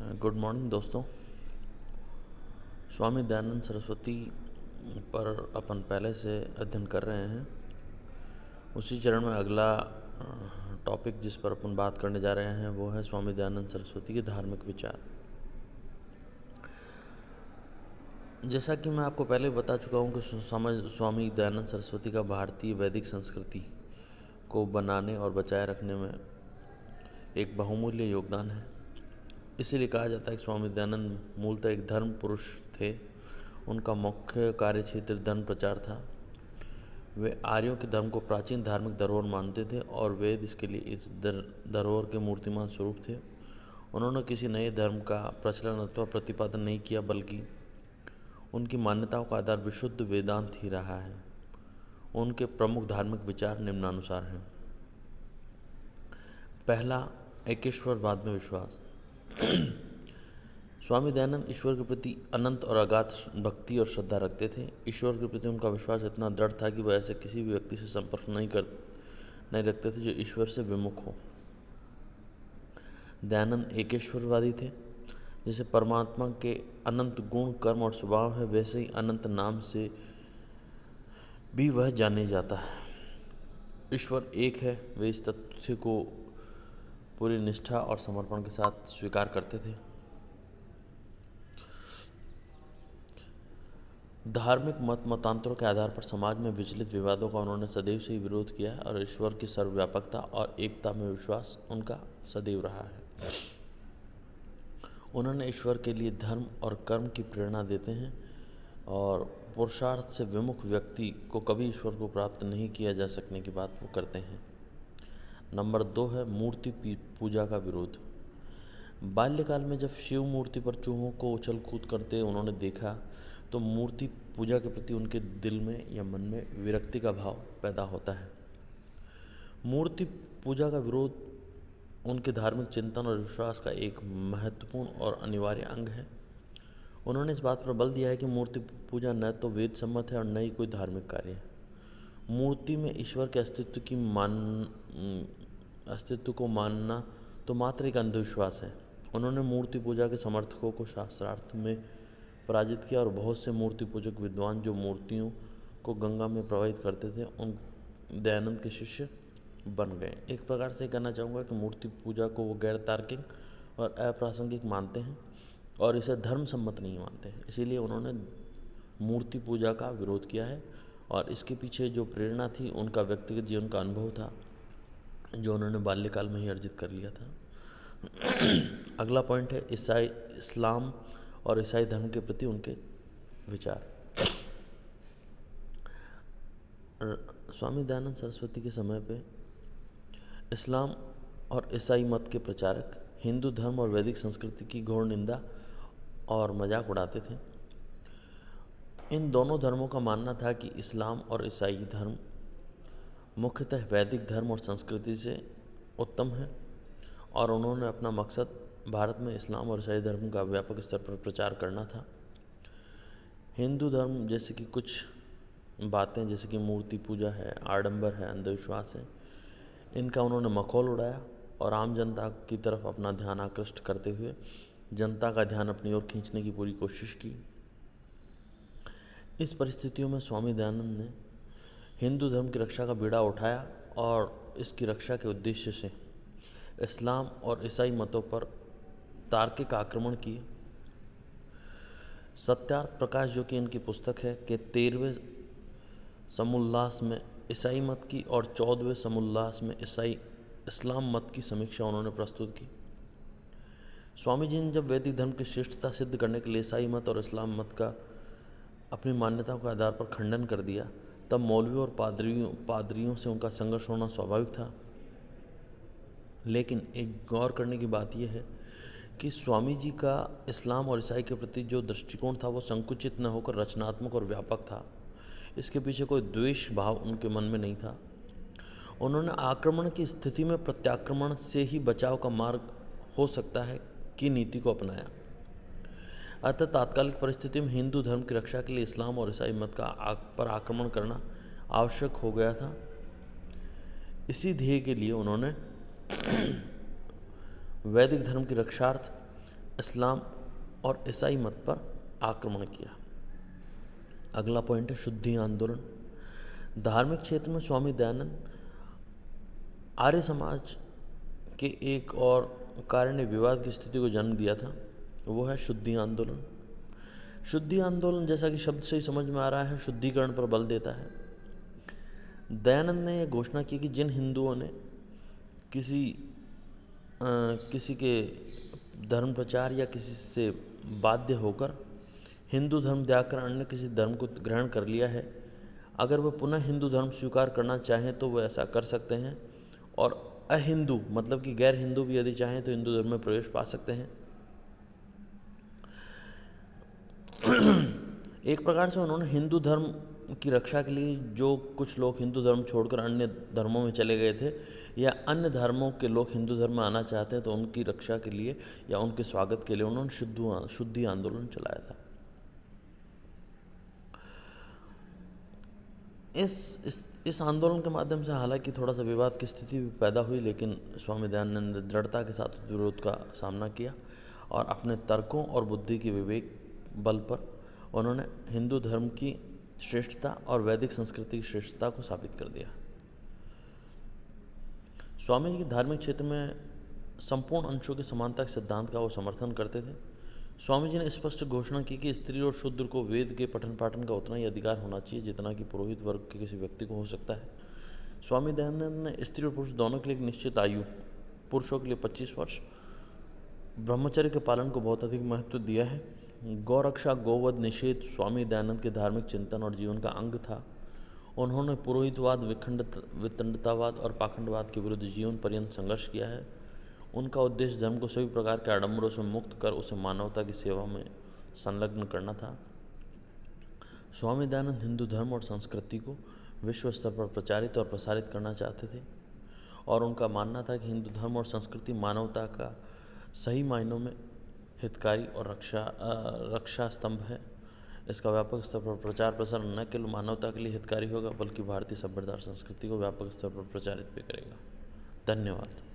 Good morning दोस्तों। स्वामी दयानंद सरस्वती पर अपन पहले से अध्ययन कर रहे हैं। उसी चरण में अगला टॉपिक जिस पर अपन बात करने जा रहे हैं वो है स्वामी दयानंद सरस्वती के धार्मिक विचार। जैसा कि मैं आपको पहले बता चुका हूँ कि स्वामी दयानंद सरस्वती का भारतीय वैदिक संस्कृति को बनाने और बचाए रखने में एक बहुमूल्य योगदान है। इसीलिए कहा जाता है कि स्वामी दयानंद मूलतः एक धर्म पुरुष थे। उनका मुख्य कार्य क्षेत्र धर्म प्रचार था। वे आर्यों के धर्म को प्राचीन धार्मिक धरोहर मानते थे और वेद इसके लिए इस धरोहर के मूर्तिमान स्वरूप थे। उन्होंने किसी नए धर्म का प्रचलन अथवा प्रतिपादन नहीं किया, बल्कि उनकी मान्यताओं का आधार विशुद्ध वेदांत ही रहा है। उनके प्रमुख धार्मिक विचार निम्नानुसार हैं। पहला, एकेश्वरवाद में विश्वास। स्वामी दयानंद ईश्वर के प्रति अनंत और अगाध भक्ति और श्रद्धा रखते थे। ईश्वर के प्रति उनका विश्वास इतना दृढ़ था कि वह ऐसे किसी भी व्यक्ति से संपर्क नहीं रखते थे जो ईश्वर से विमुख हो। दयानंद एकेश्वरवादी थे। जैसे परमात्मा के अनंत गुण, कर्म और स्वभाव है, वैसे ही अनंत नाम से भी वह जाने जाता है। ईश्वर एक है। वे इस तथ्य को पूरी निष्ठा और समर्पण के साथ स्वीकार करते थे। धार्मिक मतांतरों के आधार पर समाज में विचलित विवादों का उन्होंने सदैव से ही विरोध किया है और ईश्वर की सर्वव्यापकता और एकता में विश्वास उनका सदैव रहा है। उन्होंने ईश्वर के लिए धर्म और कर्म की प्रेरणा देते हैं और पुरुषार्थ से विमुख व्यक्ति को कभी ईश्वर को प्राप्त नहीं किया जा सकने की बात वो करते हैं। नंबर 2 है मूर्ति पूजा का विरोध। बाल्यकाल में जब शिव मूर्ति पर चूहों को उछल कूद करते उन्होंने देखा तो मूर्ति पूजा के प्रति उनके दिल में या मन में विरक्ति का भाव पैदा होता है। मूर्ति पूजा का विरोध उनके धार्मिक चिंतन और विश्वास का एक महत्वपूर्ण और अनिवार्य अंग है। उन्होंने इस बात पर बल दिया है कि मूर्ति पूजा न तो वेद सम्मत है और न ही कोई धार्मिक कार्य है। मूर्ति में ईश्वर के अस्तित्व को मानना तो मात्र एक अंधविश्वास है। उन्होंने मूर्ति पूजा के समर्थकों को शास्त्रार्थ में पराजित किया और बहुत से मूर्ति पूजक विद्वान जो मूर्तियों को गंगा में प्रवाहित करते थे उन दयानंद के शिष्य बन गए। एक प्रकार से कहना चाहूँगा कि मूर्ति पूजा को वो गैर तार्किक और अप्रासंगिक मानते हैं और इसे धर्म सम्मत नहीं मानते हैं। इसीलिए उन्होंने मूर्ति पूजा का विरोध किया है और इसके पीछे जो प्रेरणा थी उनका व्यक्तिगत जीवन का अनुभव था जो उन्होंने बाल्यकाल में ही अर्जित कर लिया था। अगला पॉइंट है इस्लाम और ईसाई धर्म के प्रति उनके विचार। स्वामी दयानंद सरस्वती के समय पे इस्लाम और ईसाई मत के प्रचारक हिंदू धर्म और वैदिक संस्कृति की घोर निंदा और मजाक उड़ाते थे। इन दोनों धर्मों का मानना था कि इस्लाम और ईसाई धर्म मुख्यतः वैदिक धर्म और संस्कृति से उत्तम है और उन्होंने अपना मकसद भारत में इस्लाम और ईसाई धर्म का व्यापक स्तर पर प्रचार करना था। हिंदू धर्म जैसे कि कुछ बातें जैसे कि मूर्ति पूजा है, आडंबर है, अंधविश्वास है, इनका उन्होंने मखौल उड़ाया और आम जनता की तरफ अपना ध्यान आकृष्ट करते हुए जनता का ध्यान अपनी ओर खींचने की पूरी कोशिश की। इस परिस्थितियों में स्वामी दयानंद ने हिंदू धर्म की रक्षा का बीड़ा उठाया और इसकी रक्षा के उद्देश्य से इस्लाम और ईसाई मतों पर तार्किक आक्रमण किए। सत्यार्थ प्रकाश जो कि इनकी पुस्तक है के 13वें समोल्लास में ईसाई मत की और 14वें समोल्लास में इस्लाम मत की समीक्षा उन्होंने प्रस्तुत की। स्वामी जी ने जब वैदिक धर्म की श्रेष्ठता सिद्ध करने के लिए ईसाई मत और इस्लाम मत का अपनी मान्यताओं के आधार पर खंडन कर दिया तब मौलवियों और पादरियों से उनका संघर्ष होना स्वाभाविक था। लेकिन एक गौर करने की बात यह है कि स्वामी जी का इस्लाम और ईसाई के प्रति जो दृष्टिकोण था वो संकुचित न होकर रचनात्मक और व्यापक था। इसके पीछे कोई द्वेष भाव उनके मन में नहीं था। उन्होंने आक्रमण की स्थिति में प्रत्याक्रमण से ही बचाव का मार्ग हो सकता है की नीति को अपनाया। अतः तात्कालिक परिस्थिति में हिंदू धर्म की रक्षा के लिए इस्लाम और ईसाई मत पर आक्रमण करना आवश्यक हो गया था। इसी ध्येय के लिए उन्होंने वैदिक धर्म की रक्षार्थ इस्लाम और ईसाई मत पर आक्रमण किया। अगला पॉइंट है शुद्धि आंदोलन। धार्मिक क्षेत्र में स्वामी दयानंद आर्य समाज के एक और कार्य ने विवाद की स्थिति को जन्म दिया था, वो है शुद्धि आंदोलन। शुद्धि आंदोलन, जैसा कि शब्द से ही समझ में आ रहा है, शुद्धिकरण पर बल देता है। दयानंद ने यह घोषणा की कि जिन हिंदुओं ने किसी के धर्म प्रचार या किसी से बाध्य होकर हिंदू धर्म त्याग कर अन्य किसी धर्म को ग्रहण कर लिया है, अगर वह पुनः हिंदू धर्म स्वीकार करना चाहें तो वह ऐसा कर सकते हैं, और अहिंदू मतलब कि गैर हिंदू भी यदि चाहें तो हिंदू धर्म में प्रवेश पा सकते हैं। एक प्रकार से उन्होंने हिंदू धर्म की रक्षा के लिए, जो कुछ लोग हिंदू धर्म छोड़कर अन्य धर्मों में चले गए थे या अन्य धर्मों के लोग हिंदू धर्म में आना चाहते हैं, तो उनकी रक्षा के लिए या उनके स्वागत के लिए उन्होंने शुद्धि आंदोलन चलाया था। इस आंदोलन के माध्यम से हालांकि थोड़ा सा विवाद की स्थिति भी पैदा हुई, लेकिन स्वामी दयानंद ने दृढ़ता के साथ विरोध का सामना किया और अपने तर्कों और बुद्धि के विवेक बल पर उन्होंने हिंदू धर्म की श्रेष्ठता और वैदिक संस्कृति की श्रेष्ठता को साबित कर दिया। स्वामी जी के धार्मिक क्षेत्र में संपूर्ण अंशों की समानता के सिद्धांत का वो समर्थन करते थे। स्वामी जी ने स्पष्ट घोषणा की कि स्त्री और शूद्र को वेद के पठन पाठन का उतना ही अधिकार होना चाहिए जितना कि पुरोहित वर्ग के किसी व्यक्ति को हो सकता है। स्वामी दयानंद ने स्त्री और पुरुष दोनों के लिए एक निश्चित आयु, पुरुषों के लिए 25 वर्ष, ब्रह्मचर्य के पालन को बहुत अधिक महत्व दिया है। गौरक्षा, गोवध निषेध स्वामी दयानंद के धार्मिक चिंतन और जीवन का अंग था। उन्होंने पुरोहितवाद, वितंडतावाद और पाखंडवाद के विरुद्ध जीवन पर्यंत संघर्ष किया है। उनका उद्देश्य धर्म को सभी प्रकार के आडंबरों से मुक्त कर उसे मानवता की सेवा में संलग्न करना था। स्वामी दयानंद हिंदू धर्म और संस्कृति को विश्व स्तर पर प्रचारित और प्रसारित करना चाहते थे, और उनका मानना था कि हिंदू धर्म और संस्कृति मानवता का सही मायनों में हितकारी और रक्षा स्तंभ है। इसका व्यापक स्तर पर प्रचार प्रसार न केवल मानवता के लिए हितकारी होगा, बल्कि भारतीय सभ्यता और संस्कृति को व्यापक स्तर पर प्रचारित भी करेगा। धन्यवाद।